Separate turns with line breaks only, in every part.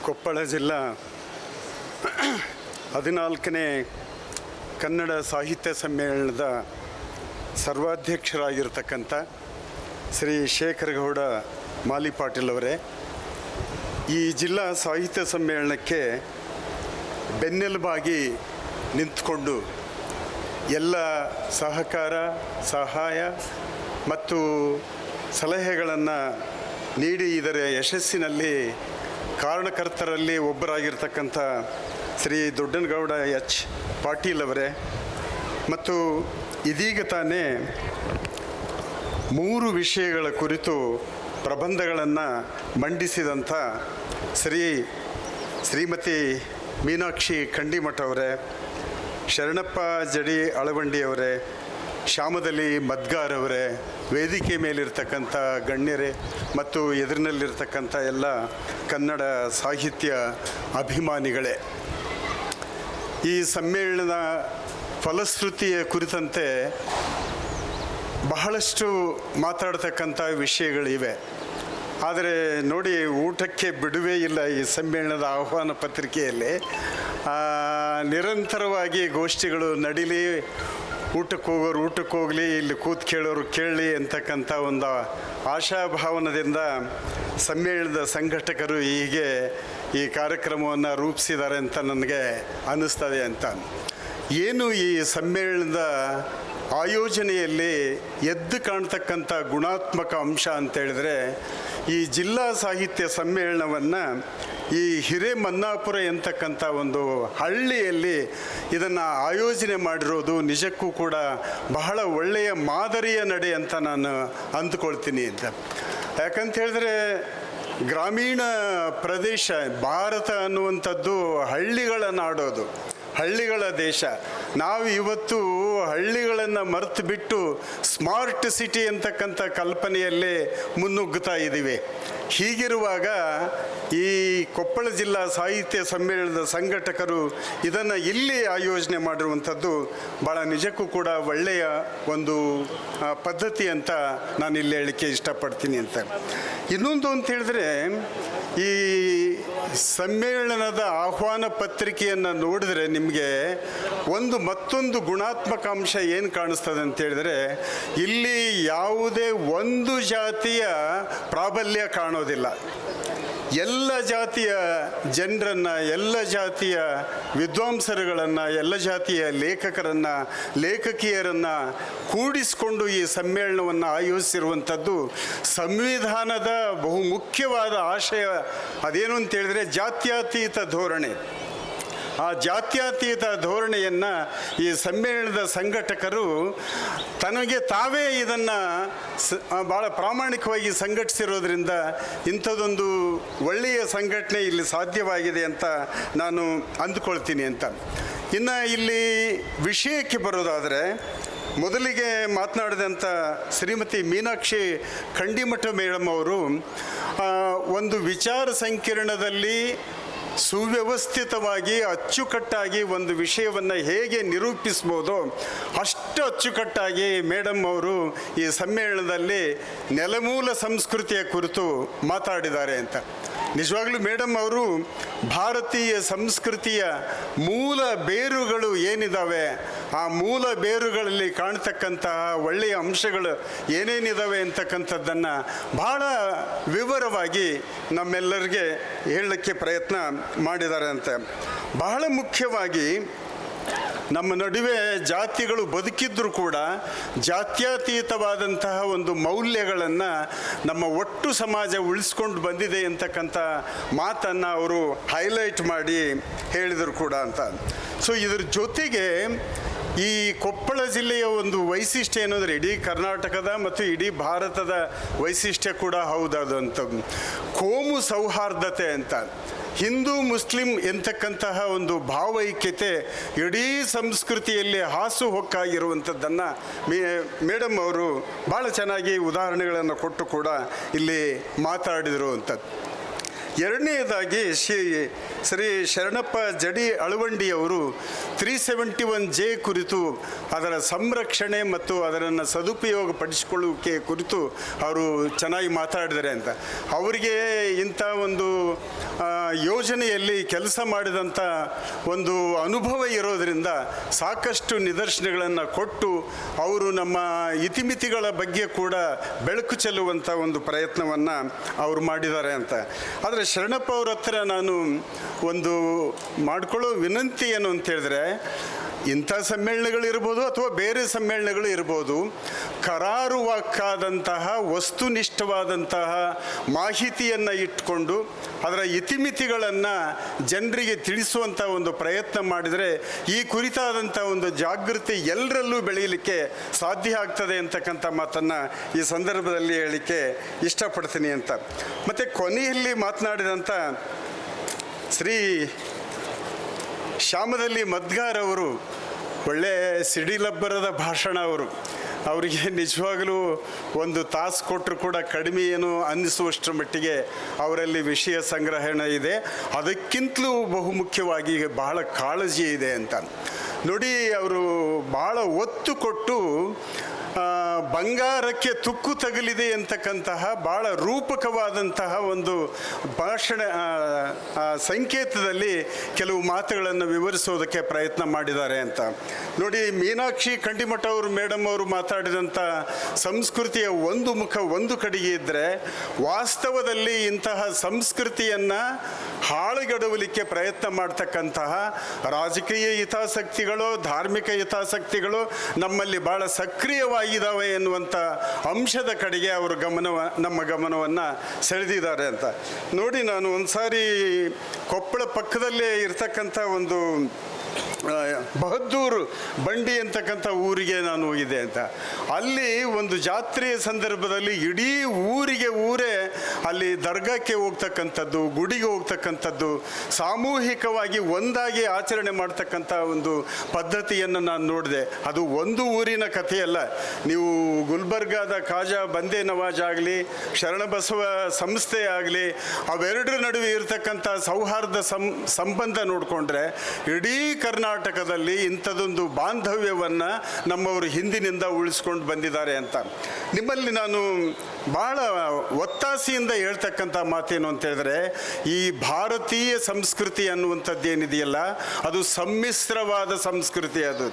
ಕೊಪ್ಪಳ ಜಿಲ್ಲಾ 14ನೇ ಕನ್ನಡ ಸಾಹಿತ್ಯ ಸಮ್ಮೇಳನದ ಸರ್ವಾಧ್ಯಕ್ಷರಾಗಿರ್ತಕ್ಕಂಥ ಶ್ರೀ ಶೇಖರಗೌಡ ಮಾಲಿಪಾಟೀಲ್ ಅವರೇ, ಈ ಜಿಲ್ಲಾ ಸಾಹಿತ್ಯ ಸಮ್ಮೇಳನಕ್ಕೆ ಬೆನ್ನೆಲುಬಾಗಿ ನಿಂತುಕೊಂಡು ಎಲ್ಲ ಸಹಕಾರ, ಸಹಾಯ ಮತ್ತು ಸಲಹೆಗಳನ್ನು ನೀಡಿ ಇದರ ಯಶಸ್ಸಿನಲ್ಲಿ ಕಾರಣಕರ್ತರಲ್ಲಿ ಒಬ್ಬರಾಗಿರ್ತಕ್ಕಂಥ ಶ್ರೀ ದೊಡ್ಡನಗೌಡ ಎಚ್ ಪಾಟೀಲ್ ಅವರೇ, ಮತ್ತು ಇದೀಗ ತಾನೇ 3 ವಿಷಯಗಳ ಕುರಿತು ಪ್ರಬಂಧಗಳನ್ನು ಮಂಡಿಸಿದಂಥ ಶ್ರೀಮತಿ ಮೀನಾಕ್ಷಿ ಕಂಡಿಮಠ ಅವರೇ, ಶರಣಪ್ಪ ಜಡಿ ಅಳವಂಡಿಯವರೇ, ಶ್ಯಾಮದಲಿ ಮದ್ಗಾರ್ ಅವರೇ, ವೇದಿಕೆ ಮೇಲಿರ್ತಕ್ಕಂಥ ಗಣ್ಯರೇ ಮತ್ತು ಎದುರಿನಲ್ಲಿರ್ತಕ್ಕಂಥ ಎಲ್ಲ ಕನ್ನಡ ಸಾಹಿತ್ಯ ಅಭಿಮಾನಿಗಳೇ, ಈ ಸಮ್ಮೇಳನದ ಫಲಶ್ರುತಿಯ ಕುರಿತಂತೆ ಬಹಳಷ್ಟು ಮಾತಾಡ್ತಕ್ಕಂಥ ವಿಷಯಗಳಿವೆ. ಆದರೆ ನೋಡಿ, ಊಟಕ್ಕೆ ಬಿಡುವೇ ಇಲ್ಲ ಈ ಸಮ್ಮೇಳನದ ಆಹ್ವಾನ ಪತ್ರಿಕೆಯಲ್ಲಿ. ನಿರಂತರವಾಗಿ ಗೋಷ್ಠಿಗಳು ನಡೀಲಿ, ಊಟಕ್ಕೆ ಹೋಗೋರು ಊಟಕ್ಕೆ ಹೋಗಲಿ, ಇಲ್ಲಿ ಕೂತು ಕೇಳೋರು ಕೇಳಲಿ ಅಂತಕ್ಕಂಥ ಒಂದು ಆಶಾಭಾವನದಿಂದ ಸಮ್ಮೇಳನದ ಸಂಘಟಕರು ಹೀಗೆ ಈ ಕಾರ್ಯಕ್ರಮವನ್ನು ರೂಪಿಸಿದ್ದಾರೆ ಅಂತ ನನಗೆ ಅನ್ನಿಸ್ತದೆ. ಅಂತ ಏನು ಈ ಸಮ್ಮೇಳನದ ಆಯೋಜನೆಯಲ್ಲಿ ಎದ್ದು ಕಾಣ್ತಕ್ಕಂಥ ಗುಣಾತ್ಮಕ ಅಂಶ ಅಂತೇಳಿದ್ರೆ, ಈ ಜಿಲ್ಲಾ ಸಾಹಿತ್ಯ ಸಮ್ಮೇಳನವನ್ನು ಈ ಹಿರೇಮನ್ನಾಪುರ ಎಂತಕ್ಕಂಥ ಒಂದು ಹಳ್ಳಿಯಲ್ಲಿ ಇದನ್ನು ಆಯೋಜನೆ ಮಾಡಿರೋದು ನಿಜಕ್ಕೂ ಕೂಡ ಬಹಳ ಒಳ್ಳೆಯ ಮಾದರಿಯ ನಡೆ ಅಂತ ನಾನು ಅಂದ್ಕೊಳ್ತೀನಿ. ಅಂತ ಯಾಕಂತ ಹೇಳಿದ್ರೆ, ಗ್ರಾಮೀಣ ಪ್ರದೇಶ ಭಾರತ ಅನ್ನುವಂಥದ್ದು ಹಳ್ಳಿಗಳ ನಾಡೋದು, ಹಳ್ಳಿಗಳ ದೇಶ. ನಾವು ಇವತ್ತು ಹಳ್ಳಿಗಳನ್ನು ಮರೆತು ಬಿಟ್ಟು ಸ್ಮಾರ್ಟ್ ಸಿಟಿ ಅಂತಕ್ಕಂಥ ಕಲ್ಪನೆಯಲ್ಲೇ ಮುನ್ನುಗ್ಗುತ್ತಾ ಇದ್ದೀವಿ. ಹೀಗಿರುವಾಗ ಈ ಕೊಪ್ಪಳ ಜಿಲ್ಲಾ ಸಾಹಿತ್ಯ ಸಮ್ಮೇಳನದ ಸಂಘಟಕರು ಇದನ್ನು ಇಲ್ಲಿ ಆಯೋಜನೆ ಮಾಡಿರುವಂಥದ್ದು ಭಾಳ ನಿಜಕ್ಕೂ ಕೂಡ ಒಳ್ಳೆಯ ಒಂದು ಪದ್ಧತಿ ಅಂತ ನಾನು ಇಲ್ಲಿ ಹೇಳಲಿಕ್ಕೆ ಇಷ್ಟಪಡ್ತೀನಿ. ಅಂತ ಇನ್ನೊಂದು ಅಂತ ಹೇಳಿದ್ರೆ, ಈ ಸಮ್ಮೇಳನದ ಆಹ್ವಾನ ಪತ್ರಿಕೆಯನ್ನು ನೋಡಿದ್ರೆ ನಿಮಗೆ ಮತ್ತೊಂದು ಗುಣಾತ್ಮಕ ಅಂಶ ಏನು ಕಾಣಿಸ್ತದೆ ಅಂತ ಹೇಳಿದ್ರೆ, ಇಲ್ಲಿ ಯಾವುದೇ ಒಂದು ಜಾತಿಯ ಪ್ರಾಬಲ್ಯ ಕಾಣೋದಿಲ್ಲ. ಎಲ್ಲ ಜಾತಿಯ ಜನರನ್ನು, ಎಲ್ಲ ಜಾತಿಯ ವಿದ್ವಾಂಸರುಗಳನ್ನು, ಎಲ್ಲ ಜಾತಿಯ ಲೇಖಕರನ್ನು, ಲೇಖಕಿಯರನ್ನು ಕೂಡಿಸಿಕೊಂಡು ಈ ಸಮ್ಮೇಳನವನ್ನು ಆಯೋಜಿಸಿರುವಂಥದ್ದು ಸಂವಿಧಾನದ ಬಹುಮುಖ್ಯವಾದ ಆಶಯ. ಅದೇನು ಅಂತೇಳಿದರೆ ಜಾತ್ಯತೀತ ಧೋರಣೆ. ಆ ಜಾತ್ಯತೀತ ಧೋರಣೆಯನ್ನು ಈ ಸಮ್ಮೇಳನದ ಸಂಘಟಕರು ತನಗೆ ತಾವೇ ಇದನ್ನು ಭಾಳ ಪ್ರಾಮಾಣಿಕವಾಗಿ ಸಂಘಟಿಸಿರೋದ್ರಿಂದ ಇಂಥದ್ದೊಂದು ಒಳ್ಳೆಯ ಸಂಘಟನೆ ಇಲ್ಲಿ ಸಾಧ್ಯವಾಗಿದೆ ಅಂತ ನಾನು ಅಂದುಕೊಳ್ತೀನಿ. ಅಂತ ಇನ್ನು ಇಲ್ಲಿ ವಿಷಯಕ್ಕೆ ಬರೋದಾದರೆ, ಮೊದಲಿಗೆ ಮಾತನಾಡಿದಂಥ ಶ್ರೀಮತಿ ಮೀನಾಕ್ಷಿ ಕಂಡಿಮಠ ಮೇಡಮ್ ಅವರು ಒಂದು ವಿಚಾರ ಸಂಕಿರಣದಲ್ಲಿ ಸುವ್ಯವಸ್ಥಿತವಾಗಿ ಅಚ್ಚುಕಟ್ಟಾಗಿ ಒಂದು ವಿಷಯವನ್ನು ಹೇಗೆ ನಿರೂಪಿಸ್ಬೋದೋ ಅಷ್ಟು ಅಚ್ಚುಕಟ್ಟಾಗಿ ಮೇಡಮ್ ಅವರು ಈ ಸಮ್ಮೇಳನದಲ್ಲಿ ನೆಲಮೂಲ ಸಂಸ್ಕೃತಿಯ ಕುರಿತು ಮಾತಾಡಿದ್ದಾರೆ. ಅಂತ ನಿಜವಾಗ್ಲೂ ಮೇಡಮ್ ಅವರು ಭಾರತೀಯ ಸಂಸ್ಕೃತಿಯ ಮೂಲ ಬೇರುಗಳು ಏನಿದ್ದಾವೆ, ಆ ಮೂಲ ಬೇರುಗಳಲ್ಲಿ ಕಾಣ್ತಕ್ಕಂತಹ ಒಳ್ಳೆಯ ಅಂಶಗಳು ಏನೇನಿದ್ದಾವೆ ಅಂತಕ್ಕಂಥದ್ದನ್ನು ಭಾಳ ವಿವರವಾಗಿ ನಮ್ಮೆಲ್ಲರಿಗೆ ಹೇಳಲಿಕ್ಕೆ ಪ್ರಯತ್ನ ಮಾಡಿದ್ದಾರೆ. ಅಂತ ಬಹಳ ಮುಖ್ಯವಾಗಿ ನಮ್ಮ ನಡುವೆ ಜಾತಿಗಳು ಬದುಕಿದ್ರೂ ಕೂಡ ಜಾತ್ಯತೀತವಾದಂತಹ ಒಂದು ಮೌಲ್ಯಗಳನ್ನು ನಮ್ಮ ಒಟ್ಟು ಸಮಾಜ ಉಳಿಸ್ಕೊಂಡು ಬಂದಿದೆ ಅಂತಕ್ಕಂಥ ಮಾತನ್ನು ಅವರು ಹೈಲೈಟ್ ಮಾಡಿ ಹೇಳಿದರು ಕೂಡ. ಅಂತ ಇದರ ಜೊತೆಗೆ ಈ ಕೊಪ್ಪಳ ಜಿಲ್ಲೆಯ ಒಂದು ವೈಶಿಷ್ಟ್ಯ ಏನಂದರೆ, ಇಡೀ ಕರ್ನಾಟಕದ ಮತ್ತು ಇಡೀ ಭಾರತದ ವೈಶಿಷ್ಟ್ಯ ಕೂಡ ಹೌದದು ಅಂತ, ಕೋಮು ಸೌಹಾರ್ದತೆ ಅಂತ. ಹಿಂದೂ ಮುಸ್ಲಿಂ ಎಂತಕ್ಕಂತಹ ಒಂದು ಭಾವೈಕ್ಯತೆ ಇಡೀ ಸಂಸ್ಕೃತಿಯಲ್ಲಿ ಹಾಸುಹೊಕ್ಕಾಗಿರುವಂಥದ್ದನ್ನು ಮೇಡಮ್ ಅವರು ಭಾಳ ಚೆನ್ನಾಗಿ ಉದಾಹರಣೆಗಳನ್ನು ಕೊಟ್ಟು ಕೂಡ ಇಲ್ಲಿ ಮಾತಾಡಿದರು. ಅಂತ ಎರಡನೆಯದಾಗಿ ಶ್ರೀ ಶರಣಪ್ಪ ಜಡಿ ಅಳವಂಡಿಯವರು 371J ಕುರಿತು ಅದರ ಸಂರಕ್ಷಣೆ ಮತ್ತು ಅದನ್ನು ಸದುಪಯೋಗ ಪಡಿಸಿಕೊಳ್ಳುವಿಕೆ ಕುರಿತು ಅವರು ಚೆನ್ನಾಗಿ ಮಾತಾಡಿದ್ದಾರೆ ಅಂತ. ಅವರಿಗೆ ಇಂಥ ಒಂದು ಯೋಜನೆಯಲ್ಲಿ ಕೆಲಸ ಮಾಡಿದಂಥ ಒಂದು ಅನುಭವ ಇರೋದರಿಂದ ಸಾಕಷ್ಟು ನಿದರ್ಶನಗಳನ್ನು ಕೊಟ್ಟು ಅವರು ನಮ್ಮ ಇತಿಮಿತಿಗಳ ಬಗ್ಗೆ ಕೂಡ ಬೆಳಕು ಚೆಲ್ಲುವಂಥ ಒಂದು ಪ್ರಯತ್ನವನ್ನು ಅವರು ಮಾಡಿದ್ದಾರೆ ಅಂತ. ಆದರೆ ಶರಣಪ್ಪ ಅವ್ರ ಹತ್ರ ನಾನು ಒಂದು ಮಾಡಿಕೊಳ್ಳೋ ವಿನಂತಿ ಏನು ಅಂತ ಹೇಳಿದ್ರೆ, ಇಂಥ ಸಮ್ಮೇಳನಗಳಿರ್ಬೋದು ಅಥವಾ ಬೇರೆ ಸಮ್ಮೇಳನಗಳು ಇರ್ಬೋದು, ಕರಾರುವಾಕ್ಕಾದಂತಹ ವಸ್ತುನಿಷ್ಠವಾದಂತಹ ಮಾಹಿತಿಯನ್ನು ಇಟ್ಕೊಂಡು ಅದರ ಇತಿಮಿತಿಗಳನ್ನು ಜನರಿಗೆ ತಿಳಿಸುವಂಥ ಒಂದು ಪ್ರಯತ್ನ ಮಾಡಿದರೆ ಈ ಕುರಿತಾದಂಥ ಒಂದು ಜಾಗೃತಿ ಎಲ್ಲರಲ್ಲೂ ಬೆಳೆಯಲಿಕ್ಕೆ ಸಾಧ್ಯ ಆಗ್ತದೆ ಅಂತಕ್ಕಂಥ ಮಾತನ್ನು ಈ ಸಂದರ್ಭದಲ್ಲಿ ಹೇಳಲಿಕ್ಕೆ ಇಷ್ಟಪಡ್ತೀನಿ ಅಂತ. ಮತ್ತು ಕೊನೆಯಲ್ಲಿ ಮಾತನಾಡಿದಂಥ ಶ್ರೀ ಶ್ಯಾಮದಲ್ಲಿ ಮದ್ಗಾರ್ ಅವರು ಒಳ್ಳೆ ಸಿಡಿಲಬ್ಬರದ ಭಾಷಣ. ಅವರಿಗೆ ನಿಜವಾಗಲೂ ಒಂದು ತಾಸು ಕೊಟ್ಟರು ಕೂಡ ಕಡಿಮೆ ಏನು ಅನ್ನಿಸುವಷ್ಟರ ಮಟ್ಟಿಗೆ ಅವರಲ್ಲಿ ವಿಷಯ ಸಂಗ್ರಹಣೆ ಇದೆ. ಅದಕ್ಕಿಂತಲೂ ಬಹುಮುಖ್ಯವಾಗಿ ಬಹಳ ಕಾಳಜಿ ಇದೆ ಅಂತ ನೋಡಿ. ಅವರು ಭಾಳ ಒತ್ತು ಕೊಟ್ಟು ಬಂಗಾರಕ್ಕೆ ತುಕ್ಕು ತಗಲಿದೆ ಅಂತಕ್ಕಂತಹ ಭಾಳ ರೂಪಕವಾದಂತಹ ಒಂದು ಭಾಷಣ ಸಂಕೇತದಲ್ಲಿ ಕೆಲವು ಮಾತುಗಳನ್ನು ವಿವರಿಸೋದಕ್ಕೆ ಪ್ರಯತ್ನ ಮಾಡಿದ್ದಾರೆ ಅಂತ ನೋಡಿ. ಮೀನಾಕ್ಷಿ ಕಂಠಿಮಠ ಅವರು ಮೇಡಮ್ ಅವರು ಮಾತಾಡಿದಂಥ ಸಂಸ್ಕೃತಿಯ ಒಂದು ಮುಖ ಒಂದು ಕಡೆಗೆ ಇದ್ದರೆ, ವಾಸ್ತವದಲ್ಲಿ ಇಂತಹ ಸಂಸ್ಕೃತಿಯನ್ನು ಹಾಳುಗೆಡವಲಿಕ್ಕೆ ಪ್ರಯತ್ನ ಮಾಡ್ತಕ್ಕಂತಹ ರಾಜಕೀಯ ಹಿತಾಸಕ್ತಿಗಳು, ಧಾರ್ಮಿಕ ಹಿತಾಸಕ್ತಿಗಳು ನಮ್ಮಲ್ಲಿ ಭಾಳ ಸಕ್ರಿಯವಾಗಿದ್ದಾವೆ ಎನ್ನುವಂಥ ಅಂಶದ ಕಡೆಗೆ ಅವರು ನಮ್ಮ ಗಮನವನ್ನು ಸೆಳೆದಿದ್ದಾರೆ ಅಂತ ನೋಡಿ. ನಾನು ಒಂದು ಸಾರಿ ಕೊಪ್ಪಳ ಪಕ್ಕದಲ್ಲೇ ಇರ್ತಕ್ಕಂಥ ಒಂದು ಬಹದ್ದೂರು ಬಂಡಿ ಅಂತಕ್ಕಂಥ ಊರಿಗೆ ನಾನು ಹೋಗಿದ್ದೆ ಅಂತ. ಅಲ್ಲಿ ಒಂದು ಜಾತ್ರೆಯ ಸಂದರ್ಭದಲ್ಲಿ ಇಡೀ ಊರೇ ಅಲ್ಲಿ ದರ್ಗಾಕ್ಕೆ ಹೋಗ್ತಕ್ಕಂಥದ್ದು, ಗುಡಿಗೆ ಹೋಗ್ತಕ್ಕಂಥದ್ದು, ಸಾಮೂಹಿಕವಾಗಿ ಒಂದಾಗಿ ಆಚರಣೆ ಮಾಡ್ತಕ್ಕಂಥ ಒಂದು ಪದ್ಧತಿಯನ್ನು ನಾನು ನೋಡಿದೆ. ಅದು ಒಂದು ಊರಿನ ಕಥೆಯಲ್ಲ. ನೀವು ಗುಲ್ಬರ್ಗಾದ ಖಾಜಾ ಬಂದೇ ನವಾಜ್ ಆಗಲಿ, ಶರಣಬಸವ ಸಂಸ್ಥೆ ಆಗಲಿ, ಅವೆರಡರ ನಡುವೆ ಇರತಕ್ಕಂಥ ಸೌಹಾರ್ದ ಸಂಬಂಧ ನೋಡಿಕೊಂಡ್ರೆ ಇಡೀ ಕರ್ನಾಟಕದಲ್ಲಿ ಇಂಥದೊಂದು ಬಾಂಧವ್ಯವನ್ನು ನಮ್ಮವರು ಹಿಂದಿನಿಂದ ಉಳಿಸ್ಕೊಂಡು ಬಂದಿದ್ದಾರೆ ಅಂತ. ನಿಮ್ಮಲ್ಲಿ ನಾನು ಭಾಳ ಒತ್ತಾಸೆಯಿಂದ ಹೇಳ್ತಕ್ಕಂಥ ಮಾತೇನು ಅಂತ ಹೇಳಿದ್ರೆ, ಈ ಭಾರತೀಯ ಸಂಸ್ಕೃತಿ ಅನ್ನುವಂಥದ್ದು ಏನಿದೆಯಲ್ಲ, ಅದು ಸಮ್ಮಿಶ್ರವಾದ ಸಂಸ್ಕೃತಿ. ಅದು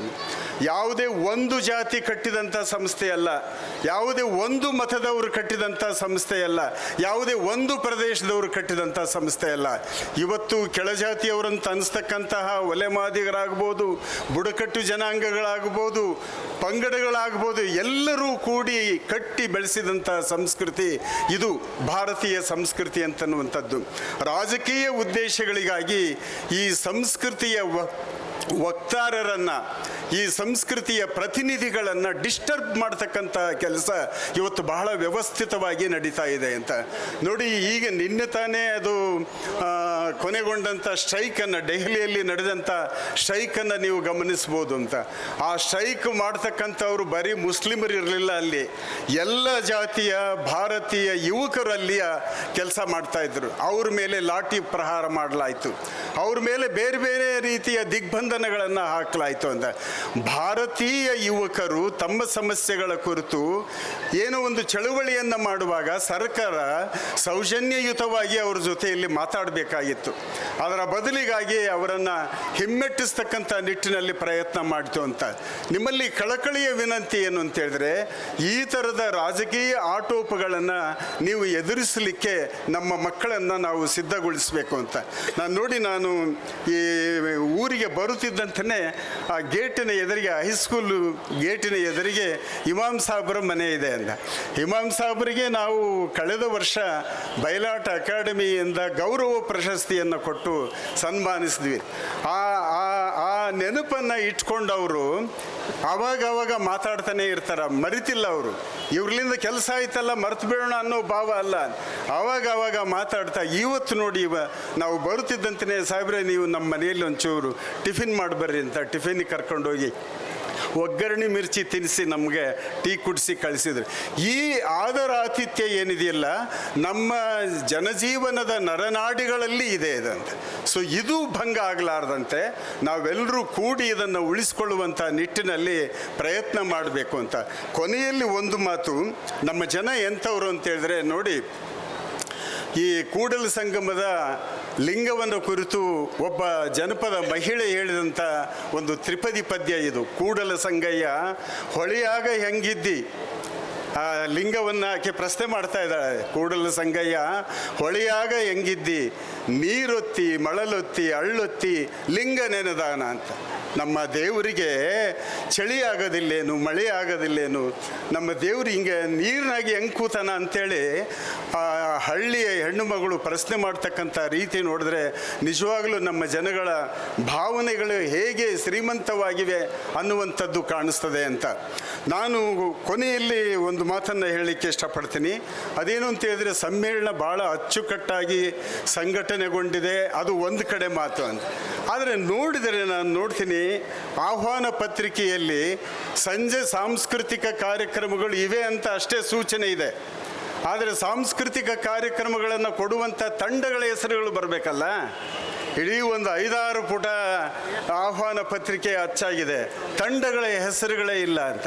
ಯಾವುದೇ ಒಂದು ಜಾತಿ ಕಟ್ಟಿದಂಥ ಸಂಸ್ಥೆ ಅಲ್ಲ, ಯಾವುದೇ ಒಂದು ಮತದವರು ಕಟ್ಟಿದಂಥ ಸಂಸ್ಥೆ ಅಲ್ಲ, ಯಾವುದೇ ಒಂದು ಪ್ರದೇಶದವರು ಕಟ್ಟಿದಂಥ ಸಂಸ್ಥೆ ಅಲ್ಲ. ಇವತ್ತು ಕೆಳಜಾತಿಯವರಂತ ಅನಿಸ್ತಕ್ಕಂತಹ ಒಲೆಮಾದಿಗರಾಗ್ಬೋದು, ಬುಡಕಟ್ಟು ಜನಾಂಗಗಳಾಗ್ಬೋದು, ಪಂಗಡಗಳಾಗ್ಬೋದು, ಎಲ್ಲರೂ ಕೂಡಿ ಕಟ್ಟಿ ಬೆಳೆಸಿದಂಥ ಸಂಸ್ಕೃತಿ ಇದು ಭಾರತೀಯ ಸಂಸ್ಕೃತಿ ಅಂತನ್ನುವಂಥದ್ದು. ರಾಜಕೀಯ ಉದ್ದೇಶಗಳಿಗಾಗಿ ಈ ಸಂಸ್ಕೃತಿಯ ವಕ್ತಾರರನ್ನು, ಈ ಸಂಸ್ಕೃತಿಯ ಪ್ರತಿನಿಧಿಗಳನ್ನು ಡಿಸ್ಟರ್ಬ್ ಮಾಡ್ತಕ್ಕಂಥ ಕೆಲಸ ಇವತ್ತು ಬಹಳ ವ್ಯವಸ್ಥಿತವಾಗಿ ನಡೀತಾ ಇದೆ ಅಂತ ನೋಡಿ. ಈಗ ನಿನ್ನೆ ತಾನೇ ಅದು ಕೊನೆಗೊಂಡಂಥ ಸ್ಟ್ರೈಕನ್ನು, ದೆಹಲಿಯಲ್ಲಿ ನಡೆದಂಥ ಸ್ಟ್ರೈಕನ್ನು ನೀವು ಗಮನಿಸ್ಬೋದು ಅಂತ. ಆ ಸ್ಟ್ರೈಕ್ ಮಾಡ್ತಕ್ಕಂಥವ್ರು ಬರೀ ಮುಸ್ಲಿಮರು ಇರಲಿಲ್ಲ, ಅಲ್ಲಿ ಎಲ್ಲ ಜಾತಿಯ ಭಾರತೀಯ ಯುವಕರು ಅಲ್ಲಿಯ ಕೆಲಸ ಮಾಡ್ತಾಯಿದ್ರು. ಅವ್ರ ಮೇಲೆ ಲಾಠಿ ಪ್ರಹಾರ ಮಾಡಲಾಯಿತು, ಅವ್ರ ಮೇಲೆ ಬೇರೆ ಬೇರೆ ರೀತಿಯ ದಿಗ್ಬಂಧನಗಳನ್ನು ಹಾಕಲಾಯಿತು ಅಂತ. ಭಾರತೀಯ ಯುವಕರು ತಮ್ಮ ಸಮಸ್ಯೆಗಳ ಕುರಿತು ಏನೋ ಒಂದು ಚಳುವಳಿಯನ್ನು ಮಾಡುವಾಗ ಸರ್ಕಾರ ಸೌಜನ್ಯಯುತವಾಗಿ ಅವ್ರ ಜೊತೆಯಲ್ಲಿ ಮಾತಾಡಬೇಕಾಗಿತ್ತು. ಅದರ ಬದಲಿಗಾಗಿ ಅವರನ್ನು ಹಿಮ್ಮೆಟ್ಟಿಸ್ತಕ್ಕಂಥ ನಿಟ್ಟಿನಲ್ಲಿ ಪ್ರಯತ್ನ ಮಾಡಿತು ಅಂತ. ನಿಮ್ಮಲ್ಲಿ ಕಳಕಳಿಯ ವಿನಂತಿ ಏನು ಅಂತ ಹೇಳಿದ್ರೆ, ಈ ಥರದ ರಾಜಕೀಯ ಆಟೋಪಗಳನ್ನು ನೀವು ಎದುರಿಸಲಿಕ್ಕೆ ನಮ್ಮ ಮಕ್ಕಳನ್ನು ನಾವು ಸಿದ್ಧಗೊಳಿಸಬೇಕು ಅಂತ ನಾನು ಈ ಊರಿಗೆ ಬರುತ್ತಿದ್ದಂತೆಯೇ ಆ ಗೇಟಿನ ಎದುರಿಗೆ, ಹೈಸ್ಕೂಲ್ ಗೇಟಿನ ಎದುರಿಗೆ ಇಮಾಮ್ ಸಾಬ್ರ ಮನೆ ಇದೆ ಅಂತ. ಇಮಾಮ್ ಸಾಬ್ರಿಗೆ ನಾವು ಕಳೆದ ವರ್ಷ ಬಯಲಾಟ ಅಕಾಡೆಮಿಯಿಂದ ಗೌರವ ಪ್ರಶಸ್ತಿಯನ್ನು ಕೊಟ್ಟು ಸನ್ಮಾನಿಸಿದ್ವಿ. ಆ ನೆನಪನ್ನು ಇಟ್ಕೊಂಡು ಅವರು ಆವಾಗ ಮಾತಾಡ್ತಾನೆ ಇರ್ತಾರೆ, ಮರಿತಿಲ್ಲ ಅವರು. ಇವ್ರಲಿಂದ ಕೆಲಸ ಆಯ್ತಲ್ಲ ಮರ್ತು ಬಿಡೋಣ ಅನ್ನೋ ಭಾವ ಅಲ್ಲ, ಆವಾಗ ಮಾತಾಡ್ತಾ. ಇವತ್ತು ನೋಡಿ, ನಾವು ಬರುತ್ತಿದ್ದಂತೆಯೇ ಸಾಹೇಬ್ರೆ ನೀವು ನಮ್ಮ ಮನೆಯಲ್ಲಿ ಒಂಚೂರು ಟಿಫಿನ್ ಮಾಡಿಬರ್ರಿ ಅಂತ ಟಿಫಿನಿಗೆ ಕರ್ಕೊಂಡೋಗಿ ಒಗ್ಗರಣೆ ಮಿರ್ಚಿ ತಿನ್ನಿಸಿ ನಮಗೆ ಟೀ ಕುಡಿಸಿ ಕಳಿಸಿದ್ರು. ಈ ಆದರಾತಿಥ್ಯ ಏನಿದೆಯಲ್ಲ ನಮ್ಮ ಜನಜೀವನದ ನರನಾಡಿಗಳಲ್ಲಿ ಇದೆ ಇದಂತೆ. ಸೊ ಇದು ಭಂಗ ಆಗಲಾರ್ದಂತೆ ನಾವೆಲ್ಲರೂ ಕೂಡಿ ಇದನ್ನು ಉಳಿಸ್ಕೊಳ್ಳುವಂಥ ನಿಟ್ಟಿನಲ್ಲಿ ಪ್ರಯತ್ನ ಮಾಡಬೇಕು ಅಂತ. ಕೊನೆಯಲ್ಲಿ ಒಂದು ಮಾತು, ನಮ್ಮ ಜನ ಎಂಥವ್ರು ಅಂತೇಳಿದ್ರೆ ನೋಡಿ, ಈ ಕೂಡಲ ಸಂಗಮದ ಲಿಂಗವನ್ನು ಕುರಿತು ಒಬ್ಬ ಜನಪದ ಮಹಿಳೆ ಹೇಳಿದಂಥ ಒಂದು ತ್ರಿಪದಿ ಪದ್ಯ ಇದು. ಕೂಡಲ ಸಂಗಯ್ಯ ಹೊಳೆಯಾಗ ಹೆಂಗಿದ್ದಿ, ಆ ಲಿಂಗವನ್ನು ಆಕೆ ಪ್ರಶ್ನೆ ಮಾಡ್ತಾ ಇದ್ದಾಳೆ. ಕೂಡಲ ಸಂಗಯ್ಯ ಹೊಳೆಯಾಗ ಹೆಂಗಿದ್ದಿ, ನೀರೊತ್ತಿ ಮಳಲೊತ್ತಿ ಅಳ್ಳೊತ್ತಿ ಲಿಂಗ ನೆನೆದಾನ ಅಂತ. ನಮ್ಮ ದೇವರಿಗೆ ಚಳಿ ಆಗೋದಿಲ್ಲೇನು, ಮಳೆ ಆಗೋದಿಲ್ಲೇನು, ನಮ್ಮ ದೇವ್ರು ಹಿಂಗೆ ನೀರಿನಾಗಿ ಹೆಂಗೆ ಕೂತಾನ ಅಂಥೇಳಿ ಆ ಹಳ್ಳಿಯ ಹೆಣ್ಣು ಮಗಳು ಪ್ರಶ್ನೆ ಮಾಡ್ತಕ್ಕಂಥ ರೀತಿ ನೋಡಿದ್ರೆ ನಿಜವಾಗಲೂ ನಮ್ಮ ಜನಗಳ ಭಾವನೆಗಳು ಹೇಗೆ ಶ್ರೀಮಂತವಾಗಿವೆ ಅನ್ನುವಂಥದ್ದು ಕಾಣಿಸ್ತದೆ ಅಂತ. ನಾನು ಕೊನೆಯಲ್ಲಿ ಒಂದು ಮಾತನ್ನು ಹೇಳಲಿಕ್ಕೆ ಇಷ್ಟಪಡ್ತೀನಿ. ಅದೇನು ಅಂತ ಹೇಳಿದ್ರೆ, ಸಮ್ಮೇಳನ ಭಾಳ ಅಚ್ಚುಕಟ್ಟಾಗಿ ಸಂಘಟನೆಗೊಂಡಿದೆ, ಅದು ಒಂದು ಕಡೆ ಮಾತು ಅಂತ. ಆದರೆ ನೋಡಿದರೆ ನಾನು ನೋಡ್ತೀನಿ, ಆಹ್ವಾನ ಪತ್ರಿಕೆಯಲ್ಲಿ ಸಂಜೆ ಸಾಂಸ್ಕೃತಿಕ ಕಾರ್ಯಕ್ರಮಗಳು ಇವೆ ಅಂತ ಅಷ್ಟೇ ಸೂಚನೆ ಇದೆ. ಆದರೆ ಸಾಂಸ್ಕೃತಿಕ ಕಾರ್ಯಕ್ರಮಗಳನ್ನು ಕೊಡುವಂಥ ತಂಡಗಳ ಹೆಸರುಗಳು ಬರಬೇಕಲ್ಲ. ಇಡೀ ಒಂದು 5-6 ಪುಟ ಆಹ್ವಾನ ಪತ್ರಿಕೆ ಅಚ್ಚಾಗಿದೆ, ತಂಡಗಳ ಹೆಸರುಗಳೇ ಇಲ್ಲ ಅಂತ.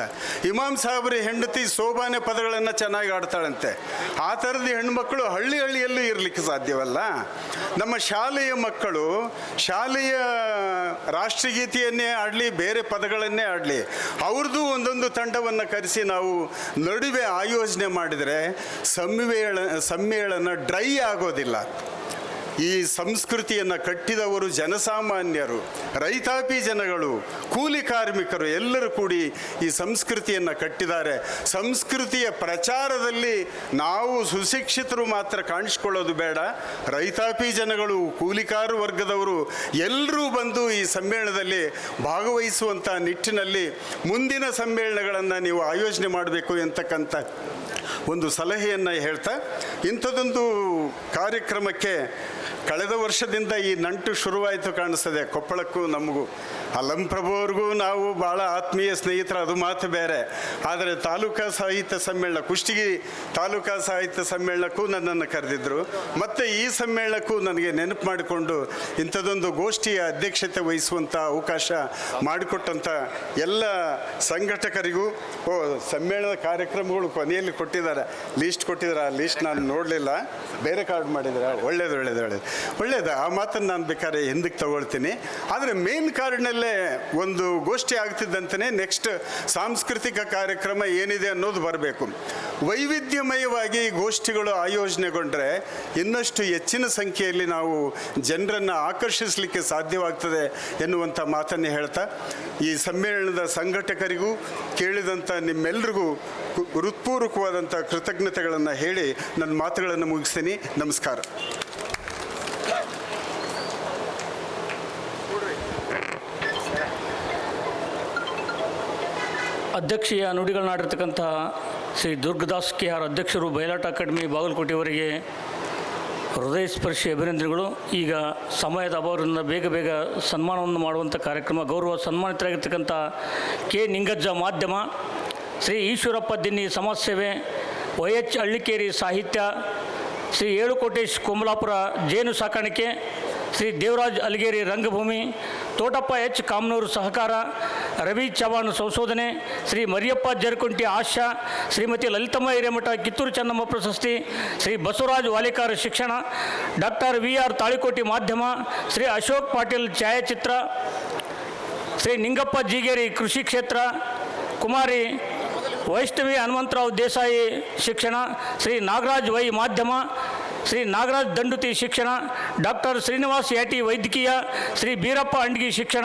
ಇಮಾಮ್ ಸಾಹೇಬ್ರ ಹೆಂಡತಿ ಸೋಬಾನೆ ಪದಗಳನ್ನು ಚೆನ್ನಾಗಿ ಆಡ್ತಾಳಂತೆ. ಆ ಥರದ ಹೆಣ್ಮಕ್ಳು ಹಳ್ಳಿಯಲ್ಲೂ ಇರಲಿಕ್ಕೆ ಸಾಧ್ಯವಲ್ಲ. ನಮ್ಮ ಶಾಲೆಯ ಮಕ್ಕಳು ಶಾಲೆಯ ರಾಷ್ಟ್ರಗೀತೆಯನ್ನೇ ಆಡಲಿ, ಬೇರೆ ಪದಗಳನ್ನೇ ಆಡಲಿ, ಅವ್ರದ್ದು ಒಂದೊಂದು ತಂಡವನ್ನು ಕರೆಸಿ ನಾವು ನಡುವೆ ಆಯೋಜನೆ ಮಾಡಿದರೆ ಸಮ್ಮೇಳನ ಡ್ರೈ ಆಗೋದಿಲ್ಲ. ಈ ಸಂಸ್ಕೃತಿಯನ್ನು ಕಟ್ಟಿದವರು ಜನಸಾಮಾನ್ಯರು, ರೈತಾಪಿ ಜನಗಳು, ಕೂಲಿ ಕಾರ್ಮಿಕರು ಎಲ್ಲರೂ ಕೂಡಿ ಈ ಸಂಸ್ಕೃತಿಯನ್ನು ಕಟ್ಟಿದ್ದಾರೆ. ಸಂಸ್ಕೃತಿಯ ಪ್ರಚಾರದಲ್ಲಿ ನಾವು ಸುಶಿಕ್ಷಿತರು ಮಾತ್ರ ಕಾಣಿಸ್ಕೊಳ್ಳೋದು ಬೇಡ, ರೈತಾಪಿ ಜನಗಳು, ಕೂಲಿಕಾರ ವರ್ಗದವರು ಎಲ್ಲರೂ ಬಂದು ಈ ಸಮ್ಮೇಳನದಲ್ಲಿ ಭಾಗವಹಿಸುವಂಥ ನಿಟ್ಟಿನಲ್ಲಿ ಮುಂದಿನ ಸಮ್ಮೇಳನಗಳನ್ನು ನೀವು ಆಯೋಜನೆ ಮಾಡಬೇಕು ಎಂತಕ್ಕಂಥ ಒಂದು ಸಲಹೆಯನ್ನು ಹೇಳ್ತಾ, ಇಂಥದ್ದೊಂದು ಕಾರ್ಯಕ್ರಮಕ್ಕೆ ಕಳೆದ ವರ್ಷದಿಂದ ಈ ನಂಟು ಶುರುವಾಯಿತು ಕಾಣಿಸ್ತದೆ. ಕೊಪ್ಪಳಕ್ಕೂ ನಮಗೂ ಅಲ್ಲಂಪ್ರಭು ಅವ್ರಿಗೂ ನಾವು ಭಾಳ ಆತ್ಮೀಯ ಸ್ನೇಹಿತರು, ಅದು ಮಾತು ಬೇರೆ. ಆದರೆ ತಾಲೂಕಾ ಸಾಹಿತ್ಯ ಸಮ್ಮೇಳನ, ಕುಷ್ಟಗಿ ತಾಲೂಕಾ ಸಾಹಿತ್ಯ ಸಮ್ಮೇಳನಕ್ಕೂ ನನ್ನನ್ನು ಕರೆದಿದ್ದರು. ಮತ್ತು ಈ ಸಮ್ಮೇಳನಕ್ಕೂ ನನಗೆ ನೆನಪು ಮಾಡಿಕೊಂಡು ಇಂಥದ್ದೊಂದು ಗೋಷ್ಠಿಯ ಅಧ್ಯಕ್ಷತೆ ವಹಿಸುವಂಥ ಅವಕಾಶ ಮಾಡಿಕೊಟ್ಟಂಥ ಎಲ್ಲ ಸಂಘಟಕರಿಗೂ, ಸಮ್ಮೇಳನದ ಕಾರ್ಯಕ್ರಮಗಳು ಕೊನೆಯಲ್ಲಿ ಕೊಟ್ಟಿದ್ದಾರೆ, ಲೀಸ್ಟ್ ಕೊಟ್ಟಿದ್ದಾರೆ. ಆ ಲೀಸ್ಟ್ ನಾನು ನೋಡಲಿಲ್ಲ, ಬೇರೆ ಕಾರ್ಡ್ ಮಾಡಿದ್ದಾರೆ. ಒಳ್ಳೆಯದು ಆ ಮಾತನ್ನು ನಾನು ಬೇಕಾದ್ರೆ ಹಿಂದಕ್ಕೆ ತಗೊಳ್ತೀನಿ. ಆದರೆ ಮೇನ್ ಕಾರ್ಡ್ನಲ್ಲೇ ಒಂದು ಗೋಷ್ಠಿ ಆಗ್ತಿದ್ದಂತೆಯೇ ನೆಕ್ಸ್ಟ್ ಸಾಂಸ್ಕೃತಿಕ ಕಾರ್ಯಕ್ರಮ ಏನಿದೆ ಅನ್ನೋದು ಬರಬೇಕು. ವೈವಿಧ್ಯಮಯವಾಗಿ ಗೋಷ್ಠಿಗಳು ಆಯೋಜನೆಗೊಂಡ್ರೆ ಇನ್ನಷ್ಟು ಹೆಚ್ಚಿನ ಸಂಖ್ಯೆಯಲ್ಲಿ ನಾವು ಜನರನ್ನು ಆಕರ್ಷಿಸಲಿಕ್ಕೆ ಸಾಧ್ಯವಾಗ್ತದೆ ಎನ್ನುವಂಥ ಮಾತನ್ನು ಹೇಳ್ತಾ, ಈ ಸಮ್ಮೇಳನದ ಸಂಘಟಕರಿಗೂ ಕೇಳಿದಂಥ ನಿಮ್ಮೆಲ್ಲರಿಗೂ ಹೃತ್ಪೂರ್ವಕವಾದಂಥ ಕೃತಜ್ಞತೆಗಳನ್ನು ಹೇಳಿ ನನ್ನ ಮಾತುಗಳನ್ನು ಮುಗಿಸ್ತೀನಿ. ನಮಸ್ಕಾರ.
ಅಧ್ಯಕ್ಷೀಯ ನುಡಿಗಳನ್ನಾಡಿರ್ತಕ್ಕಂಥ ಶ್ರೀ ದುರ್ಗದಾಸ್ ಕೆ ಆರ್ ಅಧ್ಯಕ್ಷರು, ಬಯಲಾಟ ಅಕಾಡೆಮಿ ಬಾಗಲಕೋಟೆಯವರಿಗೆ ಹೃದಯ ಸ್ಪರ್ಶಿ ಅಭಿನಂದನೆಗಳು. ಈಗ ಸಮಯದ ಅಭಾವದಿಂದ ಬೇಗ ಸನ್ಮಾನವನ್ನು ಮಾಡುವಂಥ ಕಾರ್ಯಕ್ರಮ. ಗೌರವ ಸನ್ಮಾನಿತರಾಗಿರ್ತಕ್ಕಂಥ ಕೆ ನಿಂಗಜ್ಜ ಮಾಧ್ಯಮ, ಶ್ರೀ ಈಶ್ವರಪ್ಪ ದಿನ್ನಿ ಸಮಾಜ ಸೇವೆ, OH ಹಳ್ಳಿಕೇರಿ ಸಾಹಿತ್ಯ, ಶ್ರೀ ಏಳುಕೋಟೇಶ್ ಕೊಮಲಾಪುರ ಜೇನು ಸಾಕಾಣಿಕೆ, ಶ್ರೀ ದೇವರಾಜ್ ಅಲಿಗೇರಿ ರಂಗಭೂಮಿ, ತೋಟಪ್ಪ H ಕಾಮನೂರು ಸಹಕಾರ, ರವಿ ಚವಾಣ್ ಸಂಶೋಧನೆ, ಶ್ರೀ ಮರಿಯಪ್ಪ ಜರಕುಂಟಿ ಆಶಾ, ಶ್ರೀಮತಿ ಲಲಿತಮ್ಮ ಹಿರೇಮಠ ಕಿತ್ತೂರು ಚೆನ್ನಮ್ಮ ಪ್ರಶಸ್ತಿ, ಶ್ರೀ ಬಸವರಾಜ್ ವಾಲಿಕಾರ್ ಶಿಕ್ಷಣ, ಡಾಕ್ಟರ್ VR ತಾಳಿಕೋಟಿ ಮಾಧ್ಯಮ, ಶ್ರೀ ಅಶೋಕ್ ಪಾಟೀಲ್ ಛಾಯಾಚಿತ್ರ, ಶ್ರೀ ನಿಂಗಪ್ಪ ಜೀಗೇರಿ ಕೃಷಿ ಕ್ಷೇತ್ರ, ಕುಮಾರಿ ವೈಷ್ಣವಿ ಹನುಮಂತರಾವ್ ದೇಸಾಯಿ ಶಿಕ್ಷಣ, ಶ್ರೀ ನಾಗರಾಜ್ ವೈ ಮಾಧ್ಯಮ, ಶ್ರೀ ನಾಗರಾಜ್ ದಂಡುತಿ ಶಿಕ್ಷಣ, ಡಾಕ್ಟರ್ ಶ್ರೀನಿವಾಸ್ ಯಾಟಿ ವೈದ್ಯಕೀಯ, ಶ್ರೀ ಬೀರಪ್ಪ ಅಂಡ್ಗಿ ಶಿಕ್ಷಣ.